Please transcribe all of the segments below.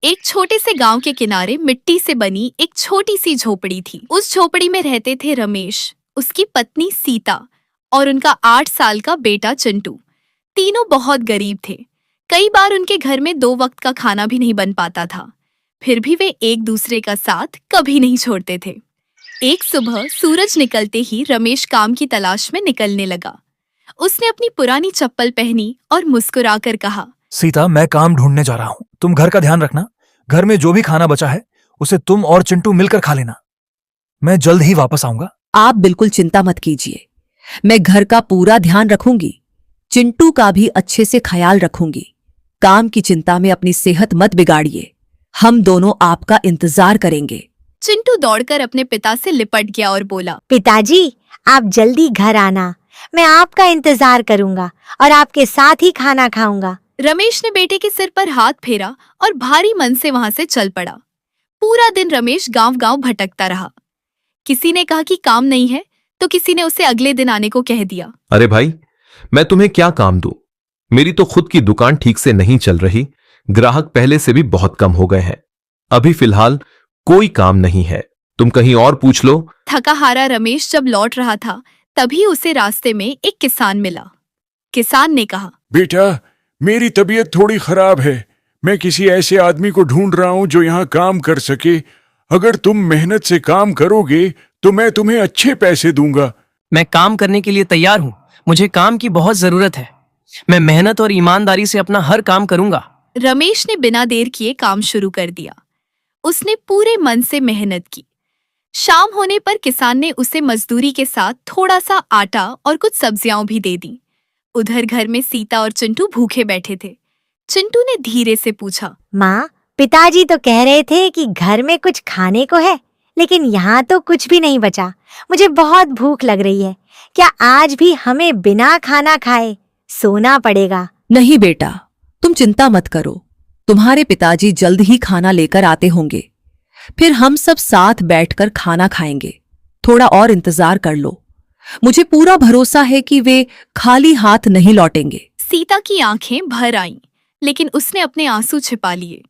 एक छोटे से गांव के किनारे मिट्टी से बनी एक छोटी सी झोपड़ी थी। उस झोपड़ी में रहते थे रमेश, उसकी पत्नी सीता और उनका 8 साल का बेटा चिंटू। तीनों बहुत गरीब थे। कई बार उनके घर में 2 वक्त का खाना भी नहीं बन पाता था। फिर भी वे एक दूसरे का साथ कभी नहीं छोड़ते थे। एक सुबह सूरज निकलते ही रमेश काम की तलाश में निकलने लगा। उसने अपनी पुरानी चप्पल पहनी और मुस्कुराकर कहा, सीता, मैं काम ढूंढने जा रहा हूँ। तुम घर का ध्यान रखना। घर में जो भी खाना बचा है उसे तुम और चिंटू मिलकर खा लेना। मैं जल्द ही वापस आऊंगा। आप बिल्कुल चिंता मत कीजिए, मैं घर का पूरा ध्यान रखूंगी। चिंटू का भी अच्छे से ख्याल रखूंगी। काम की चिंता में अपनी सेहत मत बिगाड़िए। हम दोनों आपका इंतजार करेंगे। चिंटू दौड़कर अपने पिता से लिपट गया और बोला, पिताजी, आप जल्दी घर आना। मैं आपका इंतजार करूंगा और आपके साथ ही खाना खाऊंगा। रमेश ने बेटे के सिर पर हाथ फेरा और भारी मन से वहां से चल पड़ा। पूरा दिन रमेश गांव-गांव भटकता रहा। किसी ने कहा कि काम नहीं है, तो किसी ने उसे अगले दिन आने को कह दिया। अरे भाई, मैं तुम्हें क्या काम दूं? मेरी तो खुद की दुकान ठीक से नहीं चल रही। ग्राहक पहले से भी बहुत कम हो गए हैं। अभी फिलहाल कोई काम नहीं है। तुम कहीं और पूछ लो। थका हारा रमेश जब लौट रहा था, तभी उसे रास्ते में एक किसान मिला। किसान ने कहा, बेटा, मेरी तबीयत थोड़ी खराब है। मैं किसी ऐसे आदमी को ढूंढ रहा हूं जो यहाँ काम कर सके। अगर तुम मेहनत से काम करोगे तो मैं तुम्हें अच्छे पैसे दूंगा। मैं काम करने के लिए तैयार हूँ। मुझे काम की बहुत जरूरत है। मैं मेहनत और ईमानदारी से अपना हर काम करूंगा। रमेश ने बिना देर किए काम शुरू कर दिया। उसने पूरे मन से मेहनत की। शाम होने पर किसान ने उसे मजदूरी के साथ थोड़ा सा आटा और कुछ सब्जियां भी दे दी। उधर घर में सीता और चिंटू भूखे बैठे थे। चिंटू ने धीरे से पूछा, माँ, पिताजी तो कह रहे थे कि घर में कुछ खाने को है, लेकिन यहाँ तो कुछ भी नहीं बचा। मुझे बहुत भूख लग रही है। क्या आज भी हमें बिना खाना खाए सोना पड़ेगा? नहीं बेटा, तुम चिंता मत करो। तुम्हारे पिताजी जल्द ही खाना लेकर आते होंगे। फिर हम सब साथ बैठकर खाना खाएंगे। थोड़ा और इंतजार कर लो। मुझे पूरा भरोसा है कि वे खाली हाथ नहीं लौटेंगे। सीता की आंखें भर आईं, लेकिन उसने अपने आंसू छिपा लिए।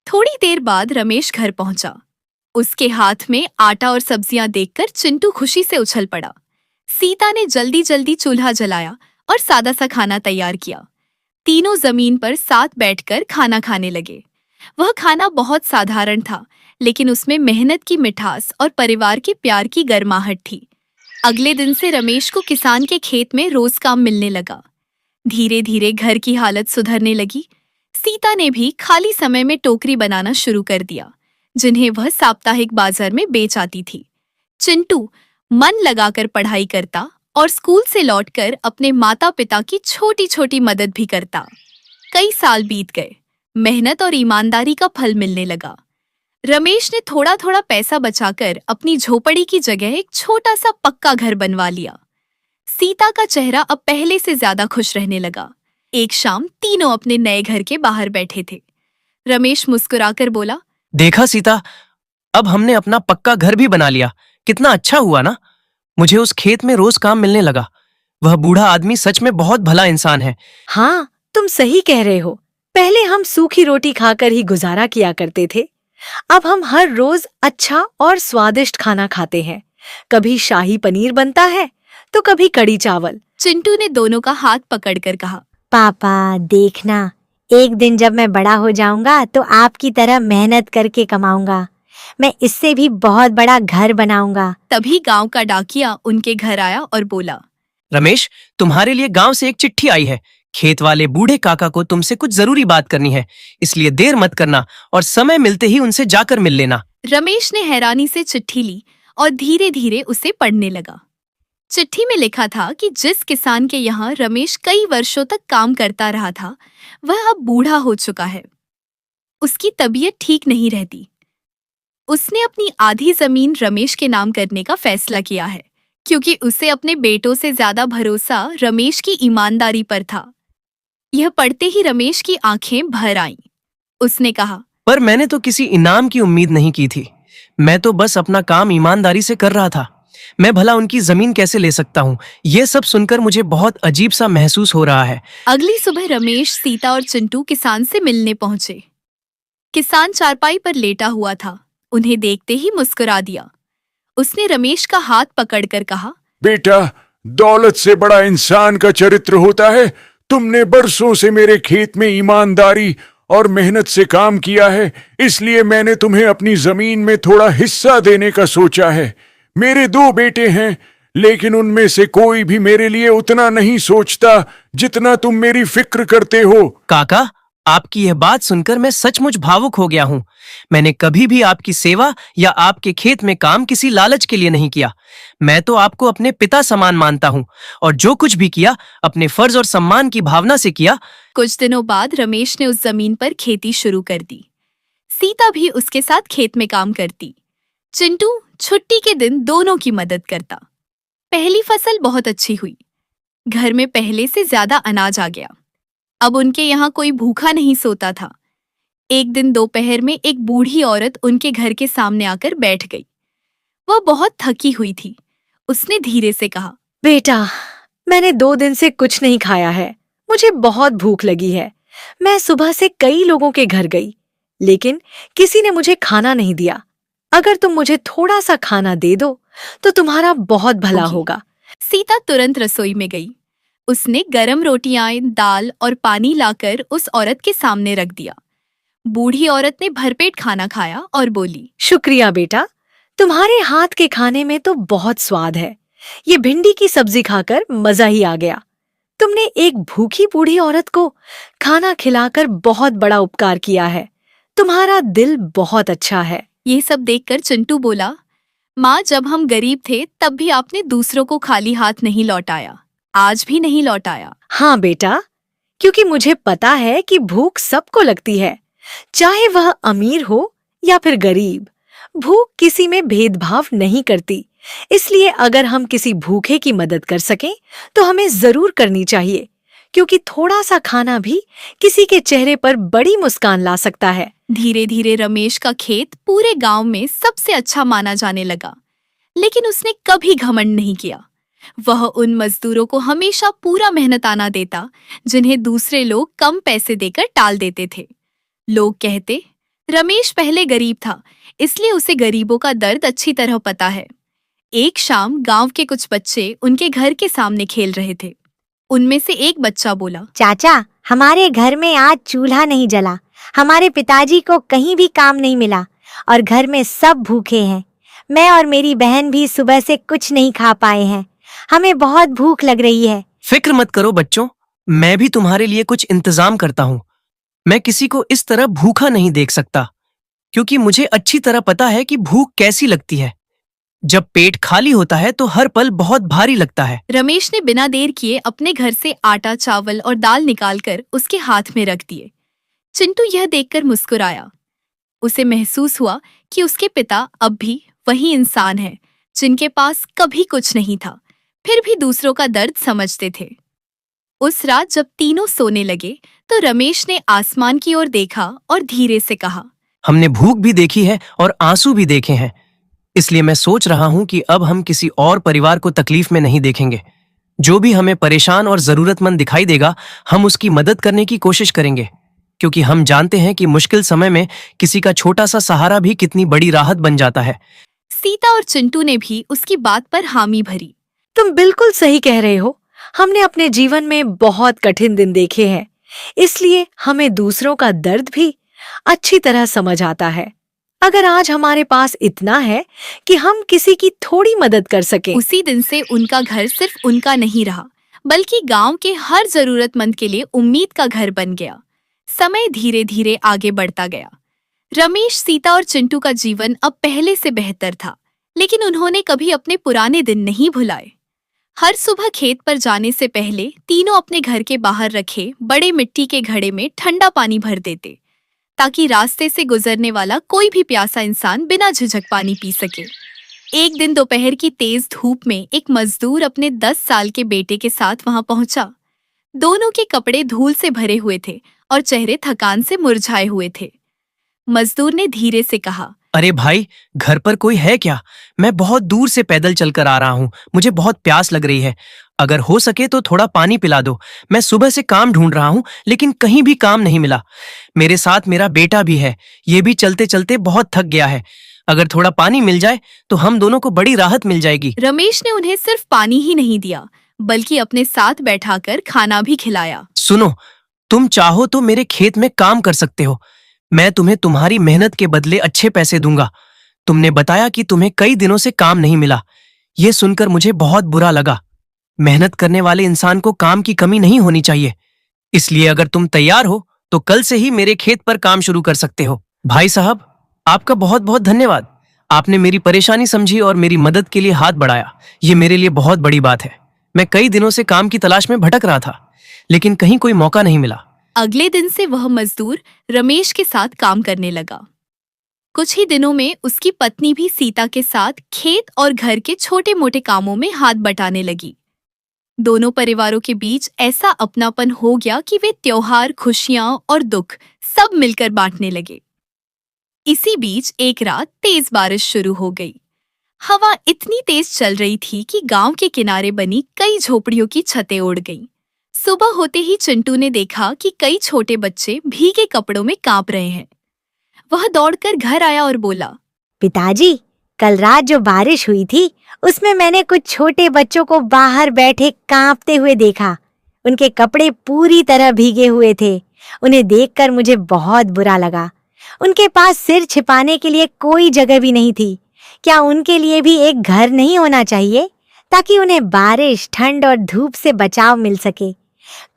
थोड़ी देर बाद रमेश घर पहुंचा। उसके हाथ में आटा और सब्जियां देखकर चिंटू खुशी से उछल पड़ा। सीता ने जल्दी जल्दी चूल्हा जलाया और सादा सा खाना तैयार किया। तीनों जमीन पर साथ बैठकर खाना खाने लगे। वह खाना बहुत साधारण था, लेकिन उसमें मेहनत की मिठास और परिवार के प्यार की गर्माहट थी। अगले दिन से रमेश को किसान के खेत में रोज काम मिलने लगा। धीरे धीरे घर की हालत सुधरने लगी। सीता ने भी खाली समय में टोकरी बनाना शुरू कर दिया, जिन्हें वह साप्ताहिक बाजार में बेच आती थी। चिंटू मन लगाकर पढ़ाई करता और स्कूल से लौटकर अपने माता पिता की छोटी छोटी मदद भी करता। कई साल बीत गए। मेहनत और ईमानदारी का फल मिलने लगा। रमेश ने थोड़ा थोड़ा पैसा बचाकर अपनी झोपड़ी की जगह एक छोटा सा पक्का घर बनवा लिया। सीता का चेहरा अब पहले से ज्यादा खुश रहने लगा। एक शाम तीनों अपने नए घर के बाहर बैठे थे। रमेश मुस्कुराकर बोला, देखा सीता, अब हमने अपना पक्का घर भी बना लिया। कितना अच्छा हुआ ना। मुझे उस खेत में रोज काम मिलने लगा। वह बूढ़ा आदमी सच में बहुत भला इंसान है। हाँ, तुम सही कह रहे हो। पहले हम सूखी रोटी खाकर ही गुजारा किया करते थे। अब हम हर रोज अच्छा और स्वादिष्ट खाना खाते हैं। कभी शाही पनीर बनता है तो कभी कड़ी चावल। चिंटू ने दोनों का हाथ पकड़कर कहा, पापा, देखना, एक दिन जब मैं बड़ा हो जाऊंगा तो आपकी तरह मेहनत करके कमाऊंगा। मैं इससे भी बहुत बड़ा घर बनाऊंगा। तभी गांव का डाकिया उनके घर आया और बोला, रमेश, तुम्हारे लिए गांव से एक चिट्ठी आई है। खेत वाले बूढ़े काका को तुमसे कुछ जरूरी बात करनी है, इसलिए देर मत करना और समय मिलते ही उनसे जाकर मिल लेना। रमेश ने हैरानी से चिट्ठी ली और धीरे धीरे उसे पढ़ने लगा। चिट्ठी में लिखा था कि जिस किसान के यहाँ रमेश कई वर्षों तक काम करता रहा था, वह अब बूढ़ा हो चुका है। उसकी तबीयत ठीक नहीं रहती। उसने अपनी आधी जमीन रमेश के नाम करने का फैसला किया है, क्योंकि उसे अपने बेटों से ज्यादा भरोसा रमेश की ईमानदारी पर था। यह पढ़ते ही रमेश की आंखें भर आईं। उसने कहा, पर मैंने तो किसी इनाम की उम्मीद नहीं की थी। मैं तो बस अपना काम ईमानदारी से कर रहा था। मैं भला उनकी जमीन कैसे ले सकता हूँ? ये सब सुनकर मुझे बहुत अजीब सा महसूस हो रहा है। अगली सुबह रमेश, सीता और चिंटू किसान से मिलने पहुंचे। किसान चारपाई पर लेटा हुआ था। उन्हें देखते ही मुस्कुरा दिया। उसने रमेश का हाथ पकड़कर कहा, बेटा, दौलत से बड़ा इंसान का चरित्र होता है। तुमने बरसों से मेरे खेत में ईमानदारी और मेहनत से काम किया है, इसलिए मैंने तुम्हें अपनी जमीन में थोड़ा हिस्सा देने का सोचा है। मेरे 2 बेटे हैं, लेकिन उनमें से कोई भी मेरे लिए उतना नहीं सोचता जितना तुम मेरी फिक्र करते हो। काका, आपकी यह बात सुनकर मैं सचमुच भावुक हो गया हूँ। मैंने कभी भी आपकी सेवा या आपके खेत में काम किसी लालच के लिए नहीं किया। मैं तो आपको अपने पिता समान मानता हूँ और जो कुछ भी किया अपने फर्ज और सम्मान की भावना से किया। कुछ दिनों बाद रमेश ने उस जमीन पर खेती शुरू कर दी। सीता भी उसके साथ खेत में काम करती। चिंटू छुट्टी के दिन दोनों की मदद करता। पहली फसल बहुत अच्छी हुई। घर में पहले से ज्यादा अनाज आ गया। अब उनके यहाँ कोई भूखा नहीं सोता था। एक दिन दोपहर में एक बूढ़ी औरत उनके घर के सामने आकर बैठ गई। वह बहुत थकी हुई थी। उसने धीरे से कहा, बेटा, मैंने 2 दिन से कुछ नहीं खाया है। मुझे बहुत भूख लगी है। मैं सुबह से कई लोगों के घर गई, लेकिन किसी ने मुझे खाना नहीं दिया। अगर तुम मुझे थोड़ा सा खाना दे दो तो तुम्हारा बहुत भला होगा। सीता तुरंत रसोई में गई। उसने गरम रोटियां, दाल और पानी लाकर उस औरत के सामने रख दिया। बूढ़ी औरत ने भरपेट खाना खाया और बोली, शुक्रिया बेटा, तुम्हारे हाथ के खाने में तो बहुत स्वाद है। ये भिंडी की सब्जी खाकर मजा ही आ गया। तुमने एक भूखी बूढ़ी औरत को खाना खिलाकर बहुत बड़ा उपकार किया है। तुम्हारा दिल बहुत अच्छा है। ये सब देखकर चिंटू बोला, माँ, जब हम गरीब थे तब भी आपने दूसरों को खाली हाथ नहीं लौटाया। आज भी नहीं लौटाया। हाँ बेटा, क्योंकि मुझे पता है कि भूख सबको लगती है, चाहे वह अमीर हो या फिर गरीब। भूख किसी में भेदभाव नहीं करती। इसलिए अगर हम किसी भूखे की मदद कर सकें तो हमें जरूर करनी चाहिए, क्योंकि थोड़ा सा खाना भी किसी के चेहरे पर बड़ी मुस्कान ला सकता है। धीरे धीरे रमेश का खेत पूरे गांव में सबसे अच्छा माना जाने लगा। लेकिन उसने कभी घमंड नहीं किया। वह उन मजदूरों को हमेशा पूरा मेहनताना देता जिन्हें दूसरे लोग कम पैसे देकर टाल देते थे। लोग कहते, रमेश पहले गरीब था, इसलिए उसे गरीबों का दर्द अच्छी तरह पता है। एक शाम गांव के कुछ बच्चे उनके घर के सामने खेल रहे थे। उनमें से एक बच्चा बोला, चाचा, हमारे घर में आज चूल्हा नहीं जला। हमारे पिताजी को कहीं भी काम नहीं मिला और घर में सब भूखे हैं। मैं और मेरी बहन भी सुबह से कुछ नहीं खा पाए हैं। हमें बहुत भूख लग रही है। फिक्र मत करो बच्चों, मैं भी तुम्हारे लिए कुछ इंतजाम करता हूँ। मैं किसी को इस तरह भूखा नहीं देख सकता, क्योंकि मुझे अच्छी तरह पता है कि भूख कैसी लगती है। जब पेट खाली होता है तो हर पल बहुत भारी लगता है। रमेश ने बिना देर किए अपने घर से आटा, चावल और दाल निकालकर उसके हाथ में रख दिए। चिंटू यह देखकर मुस्कुराया। उसे महसूस हुआ कि उसके पिता अब भी वही इंसान है जिनके पास कभी कुछ नहीं था, फिर भी दूसरों का दर्द समझते थे। उस रात जब तीनों सोने लगे तो रमेश ने आसमान की ओर देखा और धीरे से कहा, हमने भूख भी देखी है और आंसू भी देखे हैं, इसलिए मैं सोच रहा हूं कि अब हम किसी और परिवार को तकलीफ में नहीं देखेंगे। जो भी हमें परेशान और जरूरतमंद दिखाई देगा, हम उसकी मदद करने की कोशिश करेंगे, क्योंकि हम जानते हैं कि मुश्किल समय में किसी का छोटा सा सहारा भी कितनी बड़ी राहत बन जाता है। सीता और चिंटू ने भी उसकी बात पर हामी भरी। तुम बिल्कुल सही कह रहे हो। हमने अपने जीवन में बहुत कठिन दिन देखे हैं, इसलिए हमें दूसरों का दर्द भी अच्छी तरह समझ आता है। अगर आज हमारे पास इतना है कि हम किसी की थोड़ी मदद कर सकें। उसी दिन से उनका घर सिर्फ उनका नहीं रहा, बल्कि गांव के हर जरूरतमंद के लिए उम्मीद का घर बन गया। समय धीरे धीरे आगे बढ़ता गया। रमेश, सीता और चिंटू का जीवन अब पहले से बेहतर था, लेकिन उन्होंने कभी अपने पुराने दिन नहीं भुलाए। हर सुबह खेत पर जाने से पहले तीनों अपने घर के बाहर रखे बड़े मिट्टी के घड़े में ठंडा पानी भर देते, ताकि रास्ते से गुजरने वाला कोई भी प्यासा इंसान बिना झिझक पानी पी सके। एक दिन दोपहर की तेज धूप में एक मजदूर अपने 10 साल के बेटे के साथ वहां पहुंचा। दोनों के कपड़े धूल से भरे हुए थे और चेहरे थकान से मुरझाए हुए थे। मजदूर ने धीरे से कहा, अरे भाई, घर पर कोई है क्या? मैं बहुत दूर से पैदल चलकर आ रहा हूँ। मुझे बहुत प्यास लग रही है। अगर हो सके तो थोड़ा पानी पिला दो। मैं सुबह से काम ढूंढ रहा हूँ लेकिन कहीं भी काम नहीं मिला। मेरे साथ मेरा बेटा भी है, ये भी चलते चलते बहुत थक गया है। अगर थोड़ा पानी मिल जाए तो हम दोनों को बड़ी राहत मिल जाएगी। रमेश ने उन्हें सिर्फ पानी ही नहीं दिया बल्कि अपने साथ बैठाकर खाना भी खिलाया। सुनो, तुम चाहो तो मेरे खेत में काम कर सकते हो। मैं तुम्हें तुम्हारी मेहनत के बदले अच्छे पैसे दूंगा। तुमने बताया कि तुम्हें कई दिनों से काम नहीं मिला। ये सुनकर मुझे बहुत बुरा लगा। मेहनत करने वाले इंसान को काम की कमी नहीं होनी चाहिए। इसलिए अगर तुम तैयार हो तो कल से ही मेरे खेत पर काम शुरू कर सकते हो। भाई साहब, आपका बहुत बहुत धन्यवाद। आपने मेरी परेशानी समझी और मेरी मदद के लिए हाथ बढ़ाया। ये मेरे लिए बहुत बड़ी बात है। मैं कई दिनों से काम की तलाश में भटक रहा था लेकिन कहीं कोई मौका नहीं मिला। अगले दिन से वह मजदूर रमेश के साथ काम करने लगा। कुछ ही दिनों में उसकी पत्नी भी सीता के साथ खेत और घर के छोटे मोटे कामों में हाथ बटाने लगी। दोनों परिवारों के बीच ऐसा अपनापन हो गया कि वे त्योहार, खुशियां और दुख सब मिलकर बांटने लगे। इसी बीच एक रात तेज बारिश शुरू हो गई। हवा इतनी तेज चल रही थी कि गांव के किनारे बनी कई झोपड़ियों की छतें उड़ गईं। सुबह होते ही चिंटू ने देखा कि कई छोटे बच्चे भीगे कपड़ों में कांप रहे हैं। वह दौड़कर घर आया और बोला, पिताजी, कल रात जो बारिश हुई थी उसमें मैंने कुछ छोटे बच्चों को बाहर बैठे कांपते हुए देखा। उनके कपड़े पूरी तरह भीगे हुए थे। उन्हें देखकर मुझे बहुत बुरा लगा। उनके पास सिर छिपाने के लिए कोई जगह भी नहीं थी। क्या उनके लिए भी एक घर नहीं होना चाहिए ताकि उन्हें बारिश, ठंड और धूप से बचाव मिल सके?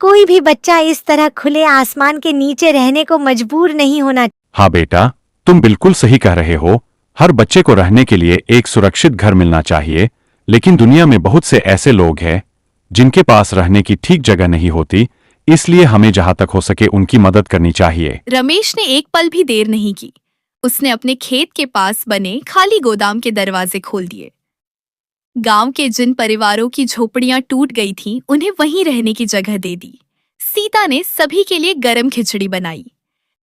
कोई भी बच्चा इस तरह खुले आसमान के नीचे रहने को मजबूर नहीं होना। हाँ बेटा, तुम बिल्कुल सही कह रहे हो। हर बच्चे को रहने के लिए एक सुरक्षित घर मिलना चाहिए, लेकिन दुनिया में बहुत से ऐसे लोग हैं जिनके पास रहने की ठीक जगह नहीं होती, इसलिए हमें जहां तक हो सके उनकी मदद करनी चाहिए। रमेश ने एक पल भी देर नहीं की। उसने अपने खेत के पास बने खाली गोदाम के दरवाजे खोल दिए। गांव के जिन परिवारों की झोपड़ियां टूट गई थीं, उन्हें वहीं रहने की जगह दे दी। सीता ने सभी के लिए गरम खिचड़ी बनाई।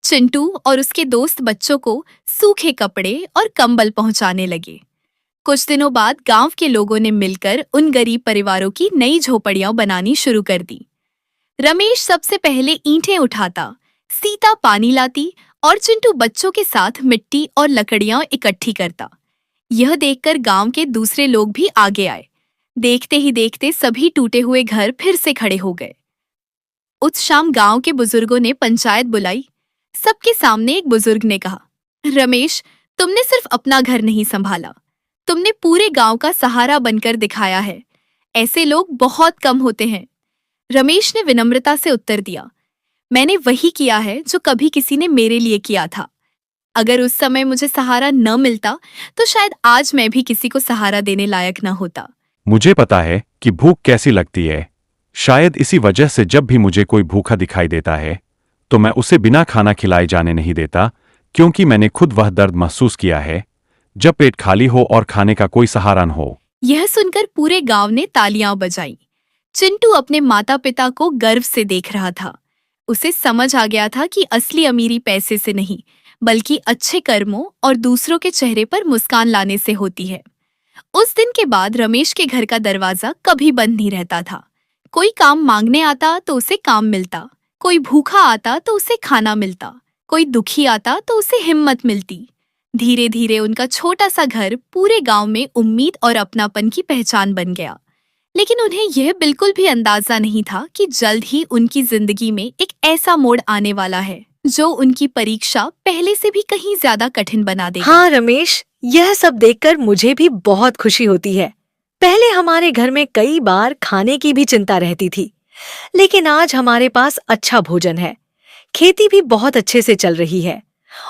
चिंटू और उसके दोस्त बच्चों को सूखे कपड़े और कंबल पहुंचाने लगे। कुछ दिनों बाद गांव के लोगों ने मिलकर उन गरीब परिवारों की नई झोपड़ियां बनानी शुरू कर दी। रमेश सबसे पहले ईंटें उठाता, सीता पानी लाती और चिंटू बच्चों के साथ मिट्टी और लकड़ियां इकट्ठी करता। यह देखकर गांव के दूसरे लोग भी आगे आए। देखते ही देखते सभी टूटे हुए घर फिर से खड़े हो गए। उस शाम गांव के बुजुर्गों ने पंचायत बुलाई। सबके सामने एक बुजुर्ग ने कहा, रमेश, तुमने सिर्फ अपना घर नहीं संभाला, तुमने पूरे गांव का सहारा बनकर दिखाया है। ऐसे लोग बहुत कम होते हैं। रमेश ने विनम्रता से उत्तर दिया, मैंने वही किया है जो कभी किसी ने मेरे लिए किया था। अगर उस समय मुझे सहारा न मिलता तो शायद आज मैं भी किसी को सहारा देने लायक न होता। मुझे पता है कि भूख कैसी लगती है। शायद इसी वजह से जब भी मुझे कोई भूखा दिखाई देता है तो मैं उसे बिना खाना खिलाए जाने नहीं देता, क्योंकि मैंने खुद वह दर्द महसूस किया है जब पेट खाली हो और खाने का कोई सहारा न हो। यह सुनकर पूरे गांव ने तालियां बजाईं। चिंटू अपने माता पिता को गर्व से देख रहा था। उसे समझ आ गया था कि असली अमीरी पैसे से नहीं बल्कि अच्छे कर्मों और दूसरों के चेहरे पर मुस्कान लाने से होती है। उस दिन के बाद रमेश के घर का दरवाजा कभी बंद नहीं रहता था। कोई काम मांगने आता तो उसे काम मिलता, कोई भूखा आता तो उसे खाना मिलता, कोई दुखी आता तो उसे हिम्मत मिलती। धीरे धीरे उनका छोटा सा घर पूरे गांव में उम्मीद और अपनापन की पहचान बन गया। लेकिन उन्हें यह बिल्कुल भी अंदाजा नहीं था कि जल्द ही उनकी जिंदगी में एक ऐसा मोड़ आने वाला है जो उनकी परीक्षा पहले से भी कहीं ज्यादा कठिन बना देगा। हाँ रमेश, यह सब देखकर मुझे भी बहुत खुशी होती है। पहले हमारे घर में कई बार खाने की भी चिंता रहती थी, लेकिन आज हमारे पास अच्छा भोजन है, खेती भी बहुत अच्छे से चल रही है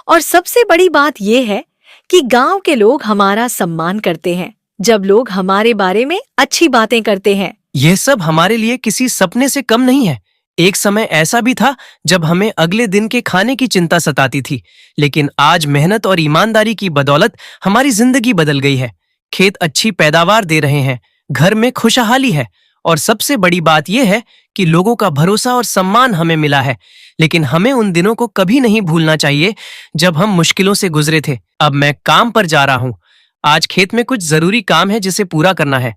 और सबसे बड़ी बात यह है कि गांव के लोग हमारा सम्मान करते हैं जब लोग हमारे बारे में अच्छी बातें करते हैं। यह सब हमारे लिए किसी सपने से कम नहीं है। एक समय ऐसा भी था जब हमें अगले दिन के खाने की चिंता सताती थी, लेकिन आज मेहनत और ईमानदारी की बदौलत हमारी जिंदगी बदल गई है। खेत अच्छी पैदावार दे रहे हैं, घर में खुशहाली है और सबसे बड़ी बात यह है कि लोगों का भरोसा और सम्मान हमें मिला है। लेकिन हमें उन दिनों को कभी नहीं भूलना चाहिए जब हम मुश्किलों से गुजरे थे। अब मैं काम पर जा रहा हूँ। आज खेत में कुछ जरूरी काम है जिसे पूरा करना है,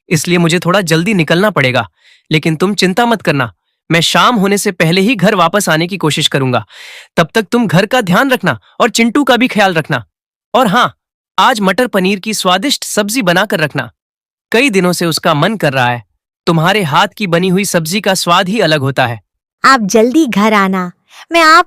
इसलिए मुझे थोड़ा जल्दी निकलना पड़ेगा। लेकिन तुम चिंता मत करना, मैं शाम होने से पहले ही घर वापस आने की कोशिश करूंगा। तब तक तुम घर का ध्यान रखना और चिंटू का भी ख्याल रखना। और हाँ, आज मटर पनीर की स्वादिष्ट सब्जी बनाकर रखना। कई दिनों से उसका मन कर रहा है। तुम्हारे हाथ की बनी हुई सब्जी का स्वाद ही अलग होता है। आप जल्दी घर आना, मैं आप